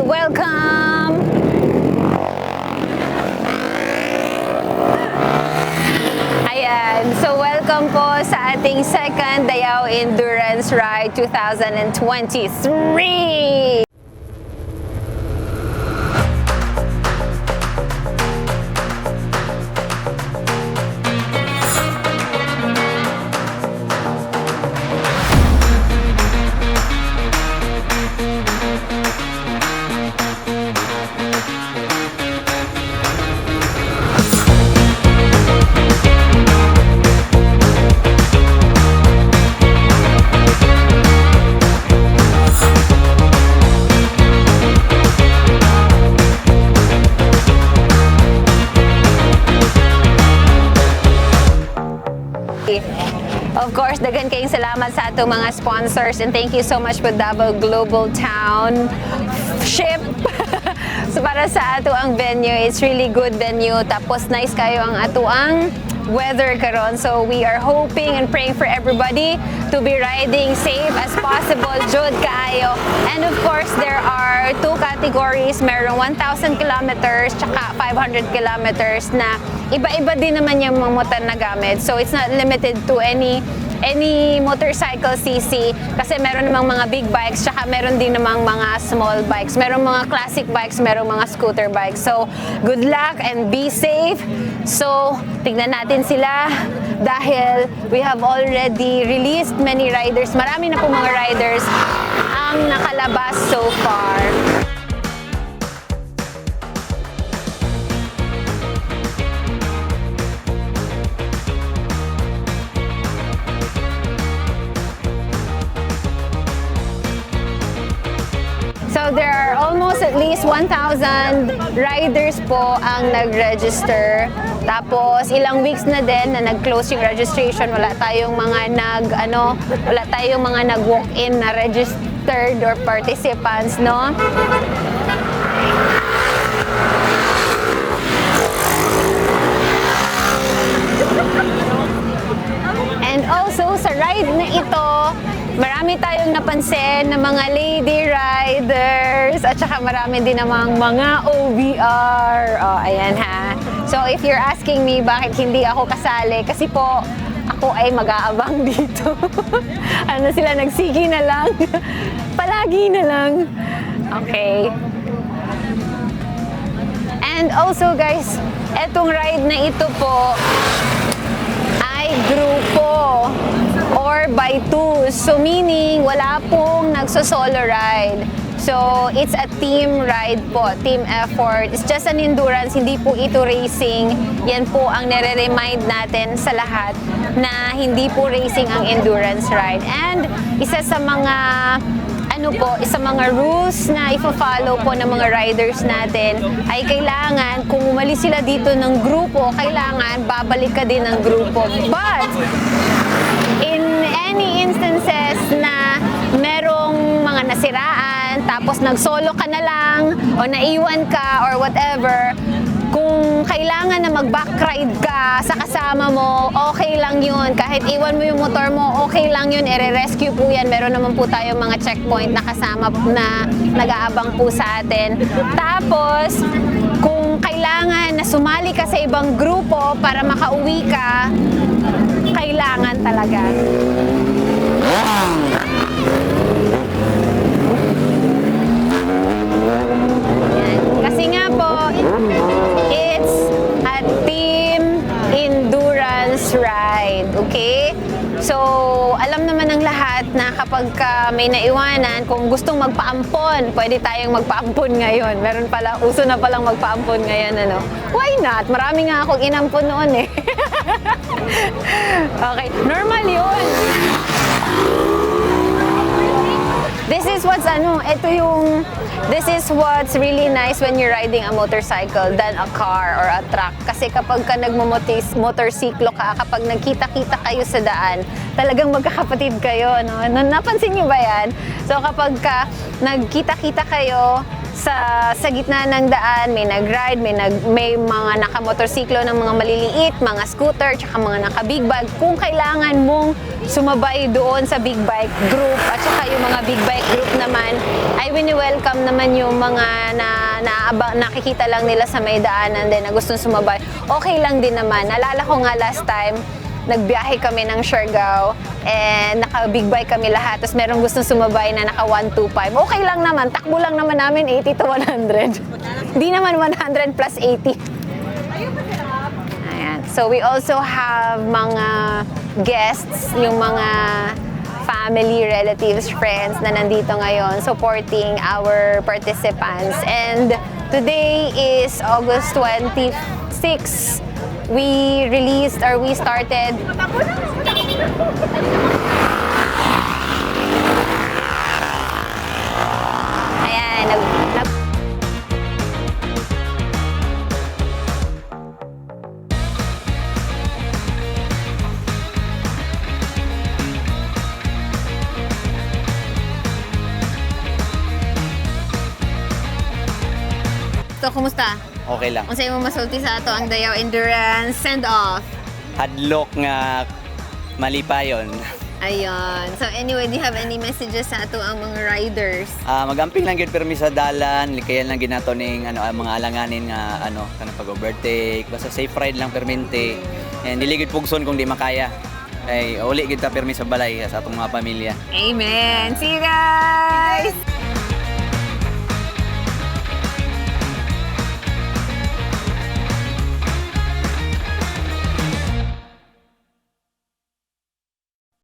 Welcome! Ayan, so welcome po sa ating second Dayao Endurance Ride 2023! Of course, dagan kayong salamat sa atong mga sponsors and thank you so much for Davao Global Town Ship. So para sa ato ang venue, it's really good venue. Tapos nice kayo ang ato ang weather karon. So we are hoping and praying for everybody to be riding safe as possible. Jud kaayo. And of course, there are two categories. Merong 1,000 kilometers tsaka 500 kilometers na iba-iba din naman yung mga motor na gamit. So it's not limited to any motorcycle CC kasi meron namang mga big bikes tsaka meron din namang mga small bikes. Meron mga classic bikes, meron mga scooter bikes. So good luck and be safe. So tignan natin sila dahil we have already released many riders. Marami na po mga riders ang nakalabas so far. So there are almost at least 1,000 riders po ang nag-register. Tapos ilang weeks na din na nag-close yung registration. Wala tayong mga nag-walk-in na registered or participants, no? And also sa ride na ito, marami tayong napansin na mga lady riders at saka marami din namang mga OBR. Oh, ayan ha. So if you're asking me bakit hindi ako kasali, kasi po ako ay mag-aabang dito. Ano sila, nagsigi na lang. Palagi na lang. Okay. And also guys, etong ride na ito po ay grupo or by twos. So meaning, wala pong nagso-solo ride. So it's a team ride po, team effort. It's just an endurance, hindi po ito racing. Yan po ang nire-remind natin sa lahat na hindi po racing ang endurance ride. And isa sa mga isa mga rules na ifa-follow po ng mga riders natin ay kailangan, kung umalis sila dito ng grupo, kailangan babalik ka din ng grupo. But in any instances na merong mga nasiraan, tapos nag-solo ka na lang o naiwan ka or whatever, kung kailangan na mag-back ride ka sa kasama mo, okay lang yun. Kahit iwan mo yung motor mo, okay lang yun. I-rescue po yan. Meron naman po tayong mga checkpoint na kasama na nag-aabang po sa atin. Tapos, kung kailangan na sumali ka sa ibang grupo para makauwi ka, kailangan talaga. Kasi nga po, it's a team endurance ride, okay? So, alam naman ng lahat na kapag may naiwanan, kung gustong magpaampon, pwede tayong magpaampon ngayon. Meron pala, uso na palang magpaampon ngayon, ano? Why not? Marami nga akong inampon noon eh. Okay, normal yun. This is what's really nice when you're riding a motorcycle than a car or a truck. Kasi kapag ka nagmotorsiklo ka, kapag nagkita-kita kayo sa daan, talagang magkakapatid kayo, no? Napansin niyo ba yan? So kapag ka nagkita-kita kayo sa gitna ng daan, may nag-ride, may mga nakamotorsiklo ng mga maliliit, mga scooter, tsaka mga naka-big bike. Kung kailangan mong sumabay doon sa big bike group, at saka yung mga big bike group naman ay wini-welcome naman yung mga nakikita lang nila sa may daanan din na gustong sumabay. Okay lang din naman. Naalala ko nga last time, nagbiyahe kami ng Siargao and naka-big bike kami lahat. Tapos merong gustong sumabay na naka 125. Okay lang naman. Takbo lang naman namin 80 to 100. Hindi naman 100 plus 80. Ayan. So we also have mga guests, yung mga family, relatives, friends na nandito ngayon supporting our participants. And today is August 26. We started ayan, So, kumusta? Okay lang. Kung sa'yo mo masulti sa ato ang Dayaw Endurance send-off. Hadlok nga mali pa yun. Ayun. So anyway, do you have any messages sa ato ang mga riders? Magamping lang gyud permi sa dalan, likayan lang ginato ning mga alanganin nga kanang pag-overtake, basta safe ride lang permente. And dili gyud pugson kung di makaya. Ay uli gyud ta permi sa balay sa atong mga pamilya. Amen. See you guys.